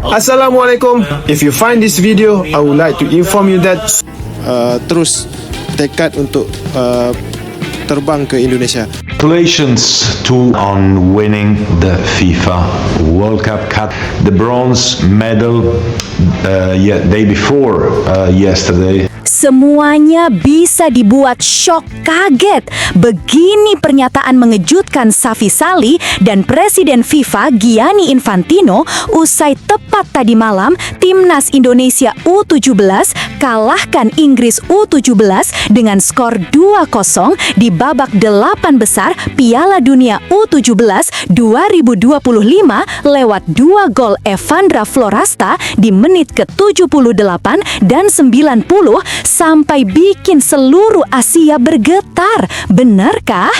Assalamualaikum. If you find this video, I would like to inform you that terus tekad untuk terbang ke Indonesia. Congratulations on winning the FIFA World Cup. The bronze medal day before yesterday. Semuanya bisa dibuat syok kaget. Begini pernyataan mengejutkan Safi Salih dan Presiden FIFA Gianni Infantino usai tepat tadi malam Timnas Indonesia U17 kalahkan Inggris U17 dengan skor 2-0 di babak 8 besar Piala Dunia U17 2025 lewat 2 gol Evandra Florasta di menit ke-78 dan 90 sampai bikin seluruh Asia bergetar. Benarkah?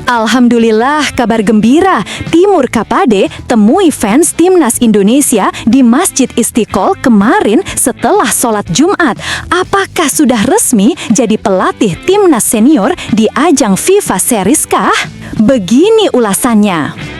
Alhamdulillah, kabar gembira. Timur Kapade temui fans Timnas Indonesia di Masjid Istiqlal kemarin setelah sholat Jumat. Apakah sudah resmi jadi pelatih Timnas senior di ajang FIFA Series kah? Begini ulasannya.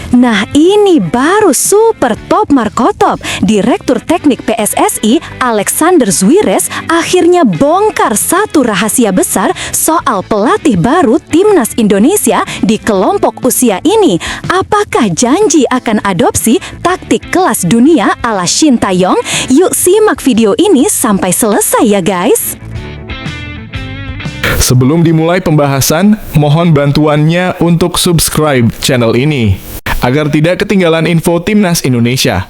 Nah, ini baru super top Markotop. Direktur Teknik PSSI Alexander Zverev akhirnya bongkar satu rahasia besar soal pelatih baru Timnas Indonesia di kelompok usia ini. Apakah janji akan adopsi taktik kelas dunia ala Shin Taeyong? Yuk simak video ini sampai selesai ya guys. Sebelum dimulai pembahasan, mohon bantuannya untuk subscribe channel ini agar tidak ketinggalan info Timnas Indonesia.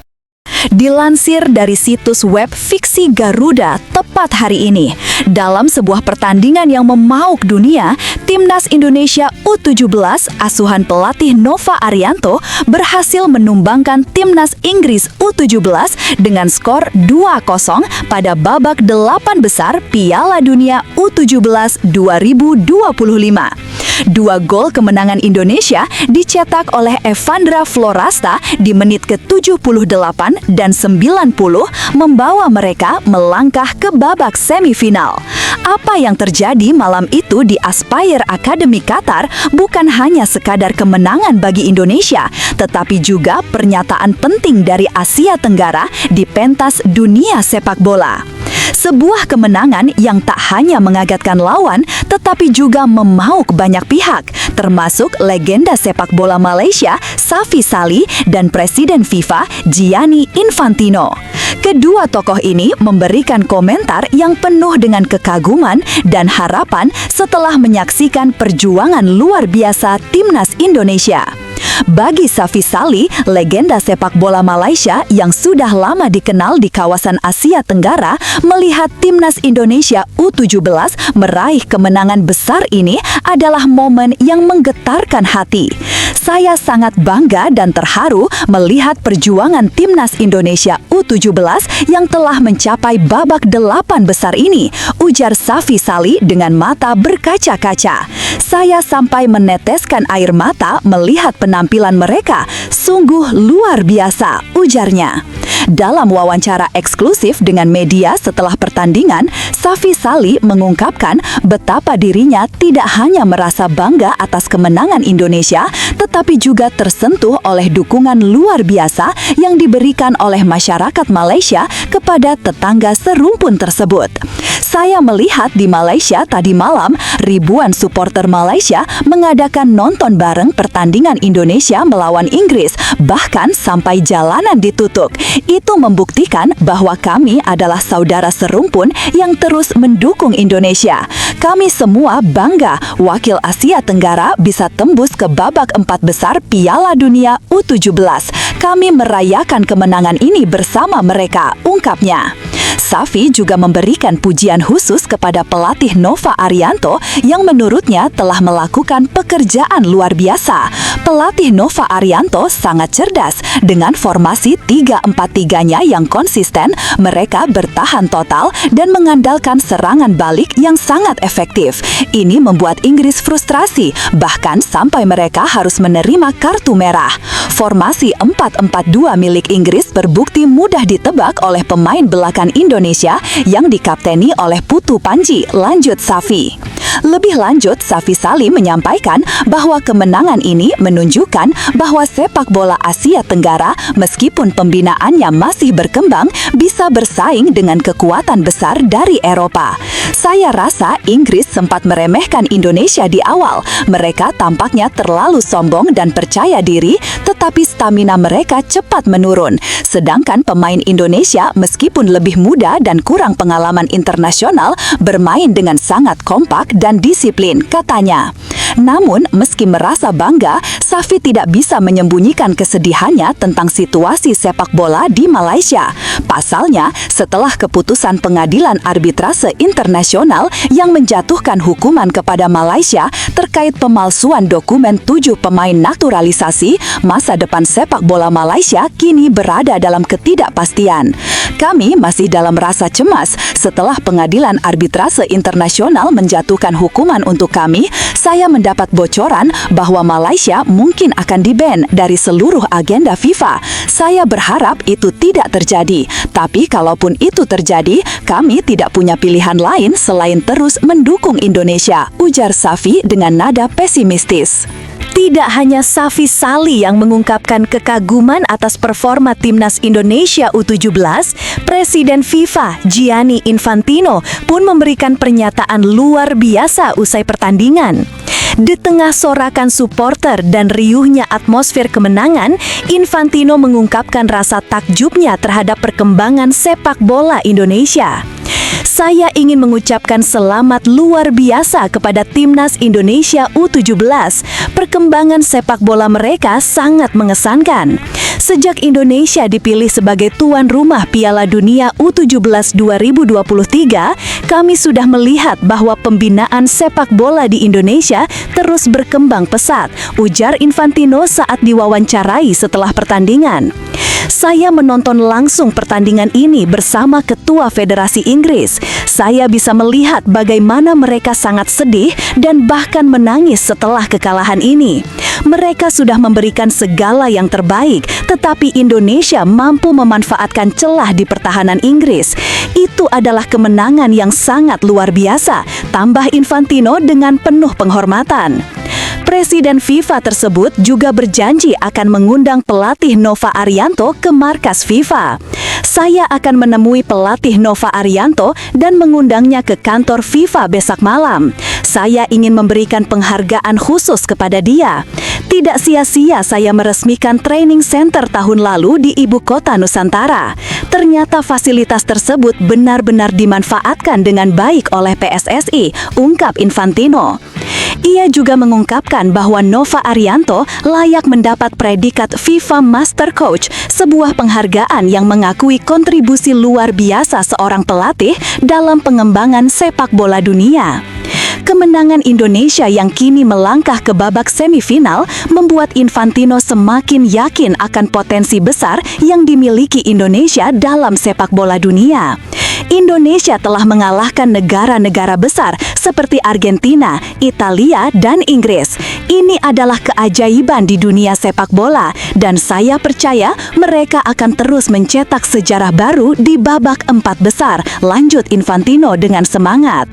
Dilansir dari situs web Fiksi Garuda tepat hari ini, dalam sebuah pertandingan yang memauk dunia, Timnas Indonesia U17 asuhan pelatih Nova Arianto berhasil menumbangkan Timnas Inggris U17 dengan skor 2-0 pada babak 8 besar Piala Dunia U17 2025. 2 gol kemenangan Indonesia dicetak oleh Evandra Florasta di menit ke-78 dan 90 membawa mereka melangkah ke babak semifinal. Apa yang terjadi malam itu di Aspire Academy Qatar bukan hanya sekadar kemenangan bagi Indonesia, tetapi juga pernyataan penting dari Asia Tenggara di pentas dunia sepak bola. Sebuah kemenangan yang tak hanya mengagetkan lawan, tetapi juga memauk banyak pihak, termasuk legenda sepak bola Malaysia, Safi Salih, dan Presiden FIFA, Gianni Infantino. Kedua tokoh ini memberikan komentar yang penuh dengan kekaguman dan harapan setelah menyaksikan perjuangan luar biasa Timnas Indonesia. Bagi Safi Salih, legenda sepak bola Malaysia yang sudah lama dikenal di kawasan Asia Tenggara, melihat Timnas Indonesia U17 meraih kemenangan besar ini adalah momen yang menggetarkan hati. Saya sangat bangga dan terharu melihat perjuangan Timnas Indonesia U17 yang telah mencapai babak 8 besar ini, ujar Safi Salih dengan mata berkaca-kaca. Saya sampai meneteskan air mata melihat penampilan mereka, sungguh luar biasa, ujarnya. Dalam wawancara eksklusif dengan media setelah pertandingan, Safi Salih mengungkapkan betapa dirinya tidak hanya merasa bangga atas kemenangan Indonesia, tetapi juga tersentuh oleh dukungan luar biasa yang diberikan oleh masyarakat Malaysia kepada tetangga serumpun tersebut. Saya melihat di Malaysia tadi malam, ribuan supporter Malaysia mengadakan nonton bareng pertandingan Indonesia melawan Inggris, bahkan sampai jalanan ditutup. Itu membuktikan bahwa kami adalah saudara serumpun yang terus mendukung Indonesia. Kami semua bangga wakil Asia Tenggara bisa tembus ke babak 4 besar Piala Dunia U17. Kami merayakan kemenangan ini bersama mereka, ungkapnya. Safi juga memberikan pujian khusus kepada pelatih Nova Arianto yang menurutnya telah melakukan pekerjaan luar biasa. Pelatih Nova Arianto sangat cerdas. Dengan formasi 3-4-3-nya yang konsisten, mereka bertahan total dan mengandalkan serangan balik yang sangat efektif. Ini membuat Inggris frustrasi, bahkan sampai mereka harus menerima kartu merah. Formasi 4-4-2 milik Inggris berbukti mudah ditebak oleh pemain belakang Indonesia yang dikapteni oleh Putu Panji, lanjut Safi. Lebih lanjut, Safi Salim menyampaikan bahwa kemenangan ini menunjukkan bahwa sepak bola Asia Tenggara meskipun pembinaannya masih berkembang bisa bersaing dengan kekuatan besar dari Eropa. Saya rasa Inggris sempat meremehkan Indonesia di awal. Mereka tampaknya terlalu sombong dan percaya diri, tetapi stamina mereka cepat menurun. Sedangkan pemain Indonesia meskipun lebih muda dan kurang pengalaman internasional, bermain dengan sangat kompak dan disiplin, katanya. Namun, meski merasa bangga, Safi tidak bisa menyembunyikan kesedihannya tentang situasi sepak bola di Malaysia. Pasalnya, setelah keputusan pengadilan arbitrase internasional yang menjatuhkan hukuman kepada Malaysia terkait pemalsuan dokumen 7 pemain naturalisasi, masa depan sepak bola Malaysia kini berada dalam ketidakpastian. Kami masih dalam rasa cemas setelah pengadilan arbitrase internasional menjatuhkan hukuman untuk kami. Saya mendapat bocoran bahwa Malaysia mungkin akan di-ban dari seluruh agenda FIFA. Saya berharap itu tidak terjadi. Tapi kalaupun itu terjadi, kami tidak punya pilihan lain selain terus mendukung Indonesia, ujar Safi dengan nada pesimistis. Tidak hanya Safi Sali yang mengungkapkan kekaguman atas performa timnas Indonesia U17, Presiden FIFA Gianni Infantino pun memberikan pernyataan luar biasa usai pertandingan. Di tengah sorakan supporter dan riuhnya atmosfer kemenangan, Infantino mengungkapkan rasa takjubnya terhadap perkembangan sepak bola Indonesia. Saya ingin mengucapkan selamat luar biasa kepada Timnas Indonesia U17. Perkembangan sepak bola mereka sangat mengesankan. Sejak Indonesia dipilih sebagai tuan rumah Piala Dunia U17 2023, kami sudah melihat bahwa pembinaan sepak bola di Indonesia terus berkembang pesat, ujar Infantino saat diwawancarai setelah pertandingan. Saya menonton langsung pertandingan ini bersama Ketua Federasi Inggris. Saya bisa melihat bagaimana mereka sangat sedih dan bahkan menangis setelah kekalahan ini. Mereka sudah memberikan segala yang terbaik, tetapi Indonesia mampu memanfaatkan celah di pertahanan Inggris. Itu adalah kemenangan yang sangat luar biasa, tambah Infantino dengan penuh penghormatan. Presiden FIFA tersebut juga berjanji akan mengundang pelatih Nova Arianto ke markas FIFA. Saya akan menemui pelatih Nova Arianto dan mengundangnya ke kantor FIFA besok malam. Saya ingin memberikan penghargaan khusus kepada dia. Tidak sia-sia saya meresmikan training center tahun lalu di ibu kota Nusantara. Ternyata fasilitas tersebut benar-benar dimanfaatkan dengan baik oleh PSSI, ungkap Infantino. Ia juga mengungkapkan bahwa Nova Arianto layak mendapat predikat FIFA Master Coach, sebuah penghargaan yang mengakui kontribusi luar biasa seorang pelatih dalam pengembangan sepak bola dunia. Kemenangan Indonesia yang kini melangkah ke babak semifinal membuat Infantino semakin yakin akan potensi besar yang dimiliki Indonesia dalam sepak bola dunia. Indonesia telah mengalahkan negara-negara besar seperti Argentina, Italia, dan Inggris. Ini adalah keajaiban di dunia sepak bola dan saya percaya mereka akan terus mencetak sejarah baru di babak 4 besar, lanjut Infantino dengan semangat.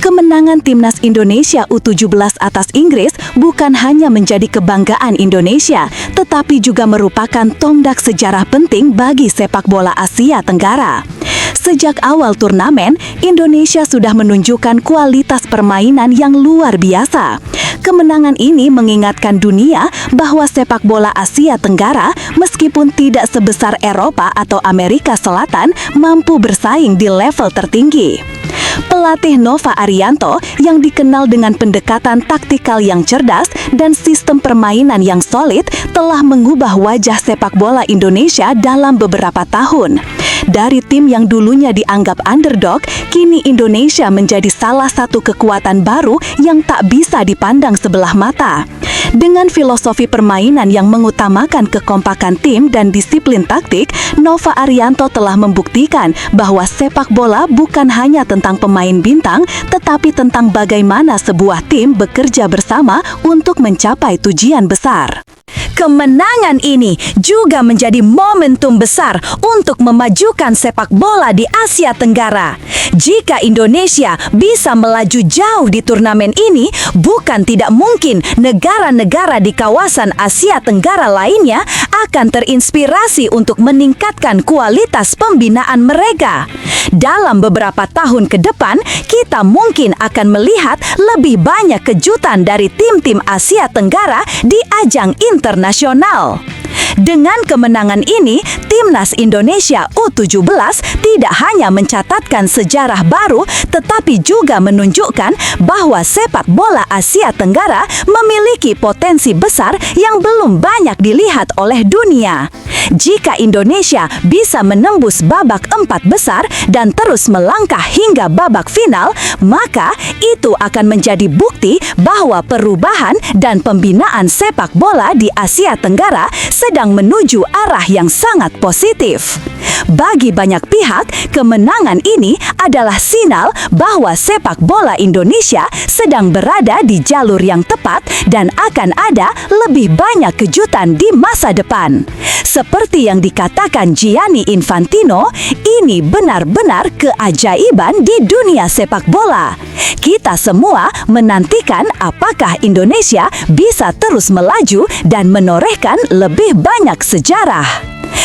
Kemenangan Timnas Indonesia U17 atas Inggris bukan hanya menjadi kebanggaan Indonesia, tetapi juga merupakan tonggak sejarah penting bagi sepak bola Asia Tenggara. Sejak awal turnamen, Indonesia sudah menunjukkan kualitas permainan yang luar biasa. Kemenangan ini mengingatkan dunia bahwa sepak bola Asia Tenggara, meskipun tidak sebesar Eropa atau Amerika Selatan, mampu bersaing di level tertinggi. Pelatih Nova Arianto yang dikenal dengan pendekatan taktikal yang cerdas dan sistem permainan yang solid telah mengubah wajah sepak bola Indonesia dalam beberapa tahun. Dari tim yang dulunya dianggap underdog, kini Indonesia menjadi salah satu kekuatan baru yang tak bisa dipandang sebelah mata. Dengan filosofi permainan yang mengutamakan kekompakan tim dan disiplin taktik, Nova Arianto telah membuktikan bahwa sepak bola bukan hanya tentang pemain bintang, tetapi tentang bagaimana sebuah tim bekerja bersama untuk mencapai tujuan besar. Kemenangan ini juga menjadi momentum besar untuk memajukan sepak bola di Asia Tenggara. Jika Indonesia bisa melaju jauh di turnamen ini, bukan tidak mungkin negara-negara di kawasan Asia Tenggara lainnya akan terinspirasi untuk meningkatkan kualitas pembinaan mereka. Dalam beberapa tahun ke depan, kita mungkin akan melihat lebih banyak kejutan dari tim-tim Asia Tenggara di ajang internasional. Dengan kemenangan ini, Timnas Indonesia U17 tidak hanya mencatatkan sejarah baru, tetapi juga menunjukkan bahwa sepak bola Asia Tenggara memiliki potensi besar yang belum banyak dilihat oleh dunia. Jika Indonesia bisa menembus babak 4 besar dan terus melangkah hingga babak final, maka itu akan menjadi bukti bahwa perubahan dan pembinaan sepak bola di Asia Tenggara sedang menuju arah yang sangat positif. Bagi banyak pihak, kemenangan ini adalah sinyal bahwa sepak bola Indonesia sedang berada di jalur yang tepat dan akan ada lebih banyak kejutan di masa depan. Seperti yang dikatakan Gianni Infantino, ini benar-benar keajaiban di dunia sepak bola. Kita semua menantikan apakah Indonesia bisa terus melaju dan menorehkan lebih banyak sejarah.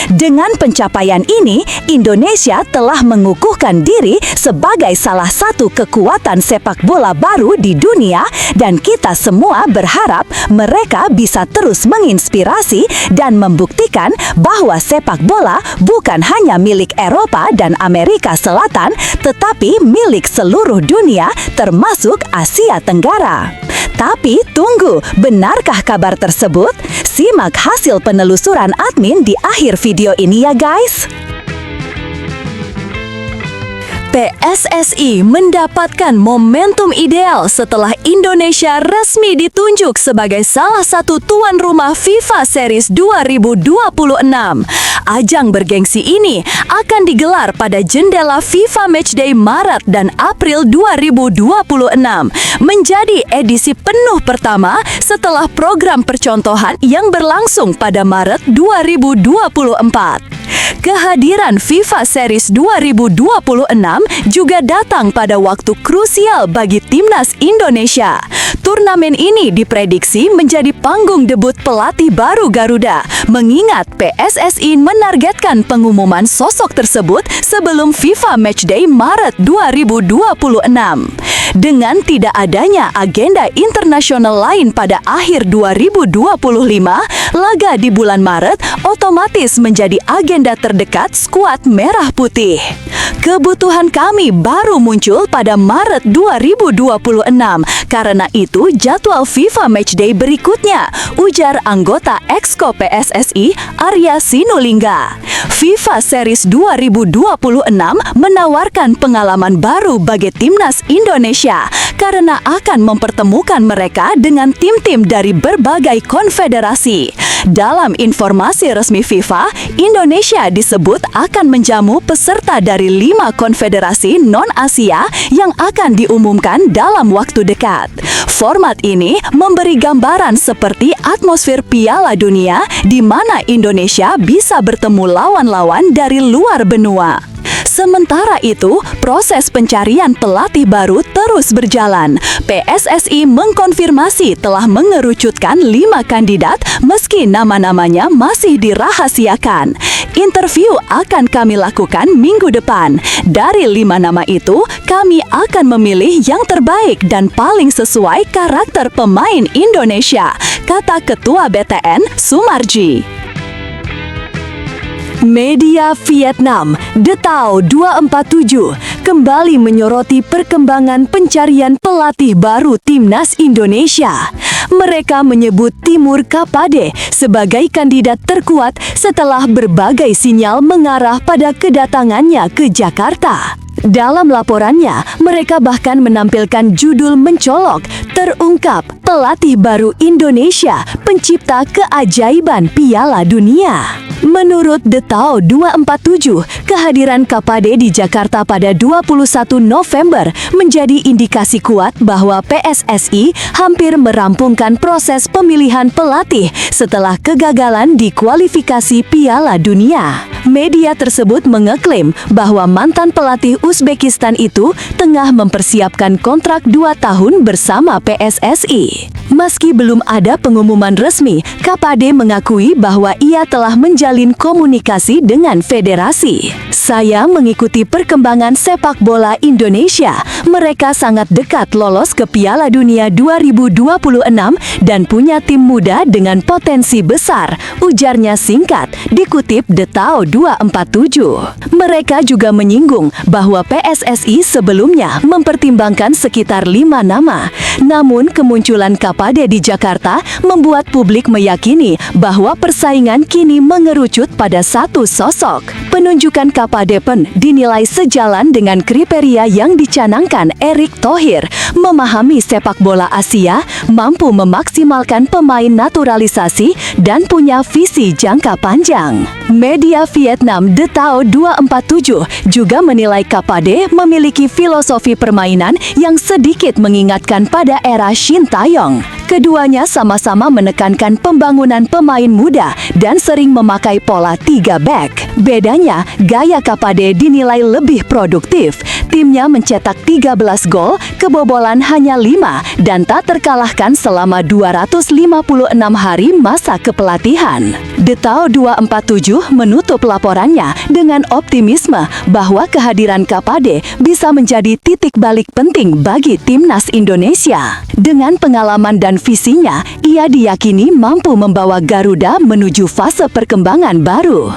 Dengan pencapaian ini, Indonesia telah mengukuhkan diri sebagai salah satu kekuatan sepak bola baru di dunia dan kita semua berharap mereka bisa terus menginspirasi dan membuktikan bahwa sepak bola bukan hanya milik Eropa dan Amerika Selatan, tetapi milik seluruh dunia termasuk Asia Tenggara. Tapi tunggu, benarkah kabar tersebut? Simak hasil penelusuran admin di akhir video ini ya guys. PSSI mendapatkan momentum ideal setelah Indonesia resmi ditunjuk sebagai salah satu tuan rumah FIFA Series 2026. Ajang bergengsi ini akan digelar pada jendela FIFA Matchday Maret dan April 2026, menjadi edisi penuh pertama setelah program percontohan yang berlangsung pada Maret 2024. Kehadiran FIFA Series 2026 juga datang pada waktu krusial bagi Timnas Indonesia. Turnamen ini diprediksi menjadi panggung debut pelatih baru Garuda, mengingat PSSI menargetkan pengumuman sosok tersebut sebelum FIFA Matchday Maret 2026. Dengan tidak adanya agenda internasional lain pada akhir 2025, laga di bulan Maret otomatis menjadi agenda terdekat skuad Merah Putih. Kebutuhan kami baru muncul pada Maret 2026. Karena itu jadwal FIFA Matchday berikutnya, ujar anggota Exco PSSI Arya Sinulinga. FIFA Series 2026 menawarkan pengalaman baru bagi Timnas Indonesia karena akan mempertemukan mereka dengan tim-tim dari berbagai konfederasi. Dalam informasi resmi FIFA, Indonesia disebut akan menjamu peserta dari 5 konfederasi non-Asia yang akan diumumkan dalam waktu dekat. Format ini memberi gambaran seperti atmosfer Piala Dunia di mana Indonesia bisa bertemu lawan-lawan dari luar benua. Sementara itu, proses pencarian pelatih baru terus berjalan. PSSI mengkonfirmasi telah mengerucutkan 5 kandidat meski nama-namanya masih dirahasiakan. Interview akan kami lakukan minggu depan. Dari 5 nama itu, kami akan memilih yang terbaik dan paling sesuai karakter pemain Indonesia, kata Ketua BTN Sumarji. Media Vietnam, Detau 247, kembali menyoroti perkembangan pencarian pelatih baru Timnas Indonesia. Mereka menyebut Timur Kapade sebagai kandidat terkuat setelah berbagai sinyal mengarah pada kedatangannya ke Jakarta. Dalam laporannya, mereka bahkan menampilkan judul mencolok, terungkap pelatih baru Indonesia, pencipta keajaiban Piala Dunia. Menurut Detao 247, kehadiran Kapade di Jakarta pada 21 November menjadi indikasi kuat bahwa PSSI hampir merampungkan proses pemilihan pelatih setelah kegagalan di kualifikasi Piala Dunia. Media tersebut mengeklaim bahwa mantan pelatih Uzbekistan itu tengah mempersiapkan kontrak 2 tahun bersama PSSI. Meski belum ada pengumuman resmi, Kapade mengakui bahwa ia telah menjalin komunikasi dengan federasi. Saya mengikuti perkembangan sepak bola Indonesia. Mereka sangat dekat lolos ke Piala Dunia 2026 dan punya tim muda dengan potensi besar, ujarnya singkat, dikutip Detao 247. Mereka juga menyinggung bahwa PSSI sebelumnya mempertimbangkan sekitar 5 nama. Namun kemunculan Kapade di Jakarta membuat publik meyakini bahwa persaingan kini mengerucut pada satu sosok. Penunjukan Kapade pun dinilai sejalan dengan kriteria yang dicanangkan Erick Thohir, memahami sepak bola Asia, mampu memaksimalkan pemain naturalisasi, dan punya visi jangka panjang. Media Vietnam Detao 247 juga menilai Kapade memiliki filosofi permainan yang sedikit mengingatkan pada era Shin Taeyong. Keduanya sama-sama menekankan pembangunan pemain muda dan sering memakai pola 3 back. Bedanya, gaya Kapade dinilai lebih produktif. Timnya mencetak 13 gol, kebobolan hanya 5, dan tak terkalahkan selama 256 hari masa kepelatihan. Detao 247 menutup laporannya dengan optimisme bahwa kehadiran Kapade bisa menjadi titik balik penting bagi timnas Indonesia. Dengan pengalaman dan visinya, ia diyakini mampu membawa Garuda menuju fase perkembangan baru.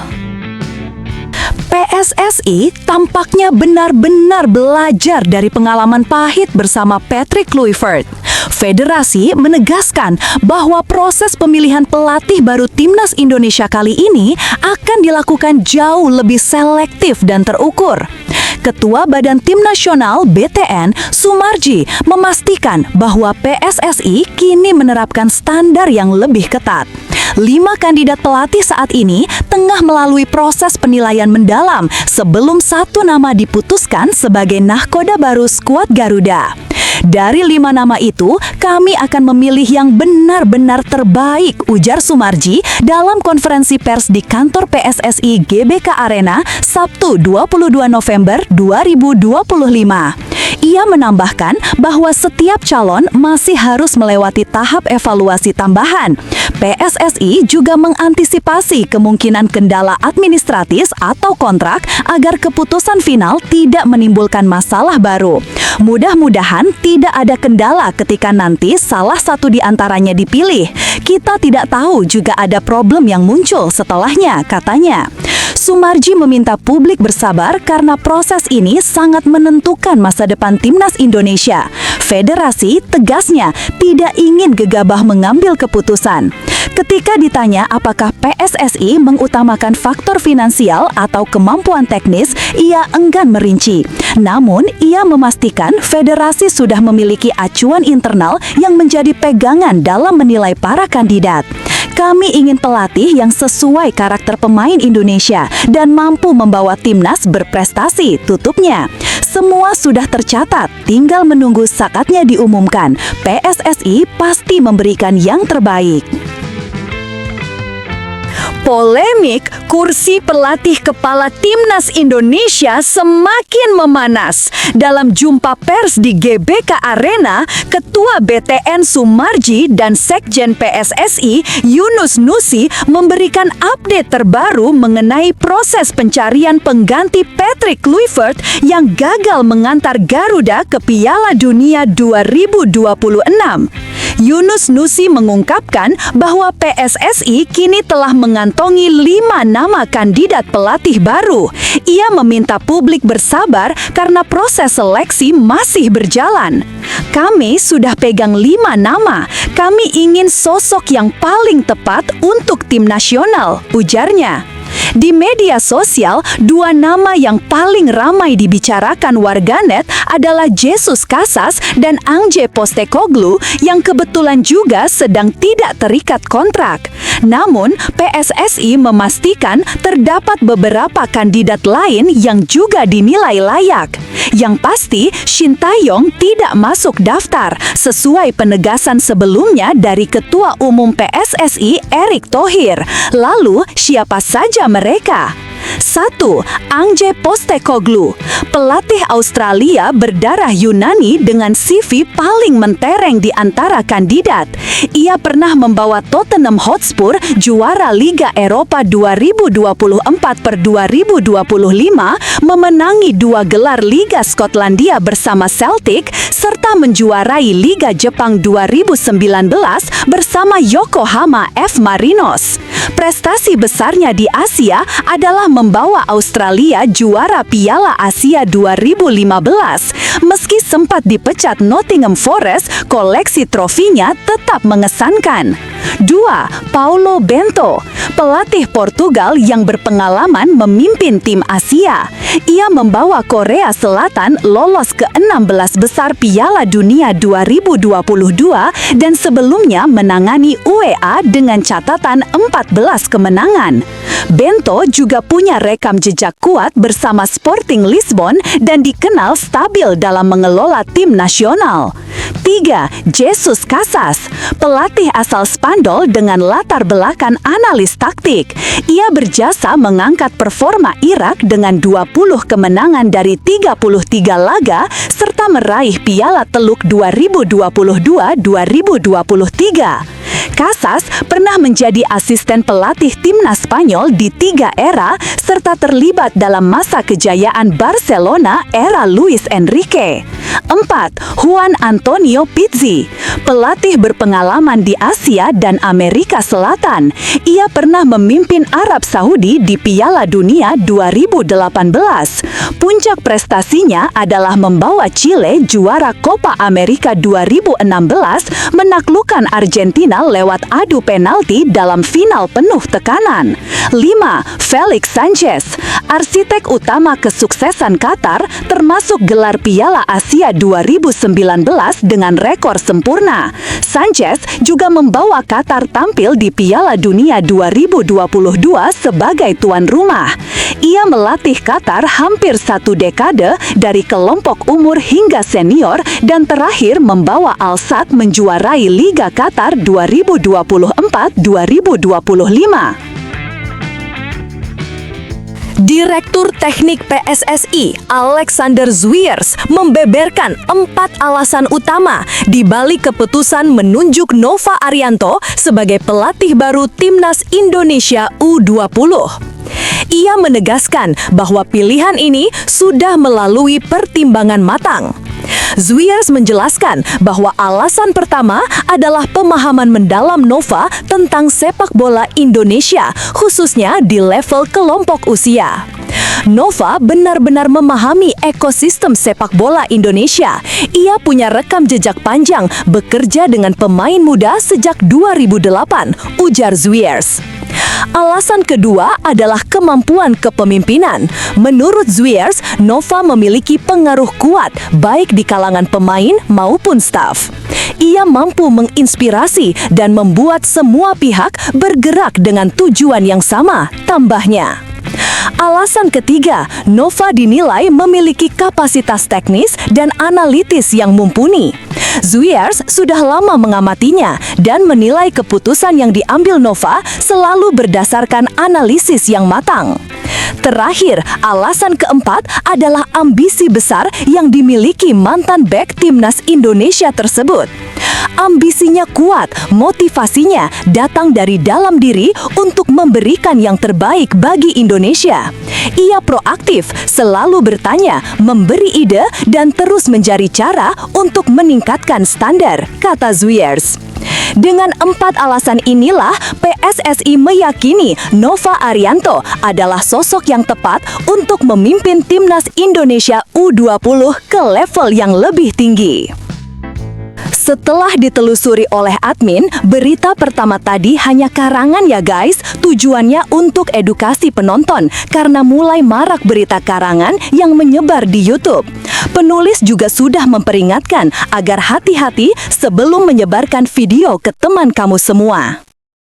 PSSI tampaknya benar-benar belajar dari pengalaman pahit bersama Patrick Kluivert. Federasi menegaskan bahwa proses pemilihan pelatih baru timnas Indonesia kali ini akan dilakukan jauh lebih selektif dan terukur. Ketua Badan Tim Nasional BTN, Sumarji, memastikan bahwa PSSI kini menerapkan standar yang lebih ketat. 5 kandidat pelatih saat ini tengah melalui proses penilaian mendalam sebelum satu nama diputuskan sebagai nahkoda baru skuad Garuda. Dari 5 nama itu, kami akan memilih yang benar-benar terbaik, ujar Sumarji dalam konferensi pers di kantor PSSI GBK Arena, Sabtu 22 November 2025. Ia menambahkan bahwa setiap calon masih harus melewati tahap evaluasi tambahan. PSSI juga mengantisipasi kemungkinan kendala administratif atau kontrak agar keputusan final tidak menimbulkan masalah baru. Mudah-mudahan tidak ada kendala ketika nanti salah satu di antaranya dipilih. Kita tidak tahu juga ada problem yang muncul setelahnya, katanya. Sumarji meminta publik bersabar karena proses ini sangat menentukan masa depan timnas Indonesia. Federasi tegasnya tidak ingin gegabah mengambil keputusan. Ketika ditanya apakah PSSI mengutamakan faktor finansial atau kemampuan teknis, ia enggan merinci. Namun, ia memastikan federasi sudah memiliki acuan internal yang menjadi pegangan dalam menilai para kandidat. Kami ingin pelatih yang sesuai karakter pemain Indonesia dan mampu membawa timnas berprestasi, tutupnya. Semua sudah tercatat, tinggal menunggu saatnya diumumkan. PSSI pasti memberikan yang terbaik. Polemik kursi pelatih kepala timnas Indonesia semakin memanas. Dalam jumpa pers di GBK Arena, Ketua BTN Sumarji dan Sekjen PSSI Yunus Nusi memberikan update terbaru mengenai proses pencarian pengganti Patrick Kluivert yang gagal mengantar Garuda ke Piala Dunia 2026. Yunus Nusi mengungkapkan bahwa PSSI kini telah mengantongi 5 nama kandidat pelatih baru. Ia meminta publik bersabar karena proses seleksi masih berjalan. Kami sudah pegang 5 nama. Kami ingin sosok yang paling tepat untuk tim nasional, ujarnya. Di media sosial, dua nama yang paling ramai dibicarakan warganet adalah Jesus Casas dan Ange Postecoglou yang kebetulan juga sedang tidak terikat kontrak. Namun, PSSI memastikan terdapat beberapa kandidat lain yang juga dinilai layak. Yang pasti, Shin Tae-yong tidak masuk daftar sesuai penegasan sebelumnya dari Ketua Umum PSSI Erick Thohir. Lalu, siapa saja mereka? 1. Ange Postecoglou, pelatih Australia berdarah Yunani dengan CV paling mentereng di antara kandidat. Ia pernah membawa Tottenham Hotspur juara Liga Eropa 2024/2025, memenangi 2 gelar Liga Skotlandia bersama Celtic, serta menjuarai Liga Jepang 2019 bersama Yokohama F. Marinos. Prestasi besarnya di Asia adalah membawa Australia juara Piala Asia 2015. Meski sempat dipecat Nottingham Forest, koleksi trofinya tetap mengesankan. 2. Paulo Bento, pelatih Portugal yang berpengalaman memimpin tim Asia. Ia membawa Korea Selatan lolos ke 16 besar Piala Dunia 2022 dan sebelumnya menangani UEA dengan catatan 14 kemenangan. Bento juga punya rekam jejak kuat bersama Sporting Lisbon dan dikenal stabil dalam mengelola tim nasional. 3. Jesus Casas, pelatih asal Spanyol dengan latar belakang analis taktik. Ia berjasa mengangkat performa Irak dengan 20 kemenangan dari 33 laga serta meraih Piala Teluk 2022-2023. Casas pernah menjadi asisten pelatih timnas Spanyol di 3 era serta terlibat dalam masa kejayaan Barcelona era Luis Enrique. 4. Juan Antonio Pizzi, pelatih berpengalaman di Asia dan Amerika Selatan. Ia pernah memimpin Arab Saudi di Piala Dunia 2018. Puncak prestasinya adalah membawa Chile juara Copa America 2016, menaklukkan Argentina lewat adu penalti dalam final penuh tekanan. 5. Felix Sanchez, arsitek utama kesuksesan Qatar, termasuk gelar Piala Asia 2019 dengan rekor sempurna. Sanchez juga membawa Qatar tampil di Piala Dunia 2022 sebagai tuan rumah. Ia melatih Qatar hampir 1 dekade dari kelompok umur hingga senior dan terakhir membawa Al-Sadd menjuarai Liga Qatar 2024-2025. Direktur Teknik PSSI, Alexander Zwiers, membeberkan 4 alasan utama di balik keputusan menunjuk Nova Arianto sebagai pelatih baru Timnas Indonesia U20. Ia menegaskan bahwa pilihan ini sudah melalui pertimbangan matang. Zwiers menjelaskan bahwa alasan pertama adalah pemahaman mendalam Nova tentang sepak bola Indonesia, khususnya di level kelompok usia. Nova benar-benar memahami ekosistem sepak bola Indonesia. Ia punya rekam jejak panjang bekerja dengan pemain muda sejak 2008, ujar Zwiers. Alasan kedua adalah kemampuan kepemimpinan. Menurut Zwiers, Nova memiliki pengaruh kuat baik di kalangan pemain maupun staf. Ia mampu menginspirasi dan membuat semua pihak bergerak dengan tujuan yang sama, tambahnya. Alasan ketiga, Nova dinilai memiliki kapasitas teknis dan analitis yang mumpuni. Zwiers sudah lama mengamatinya dan menilai keputusan yang diambil Nova selalu berdasarkan analisis yang matang. Terakhir, alasan keempat adalah ambisi besar yang dimiliki mantan bek Timnas Indonesia tersebut. Ambisinya kuat, motivasinya datang dari dalam diri untuk memberikan yang terbaik bagi Indonesia. Ia proaktif, selalu bertanya, memberi ide, dan terus mencari cara untuk meningkatkan standar, kata Zwiers. Dengan 4 alasan inilah, PSSI meyakini Nova Arianto adalah sosok yang tepat untuk memimpin Timnas Indonesia U20 ke level yang lebih tinggi. Setelah ditelusuri oleh admin, berita pertama tadi hanya karangan ya guys. Tujuannya untuk edukasi penonton karena mulai marak berita karangan yang menyebar di YouTube. Penulis juga sudah memperingatkan agar hati-hati sebelum menyebarkan video ke teman kamu semua.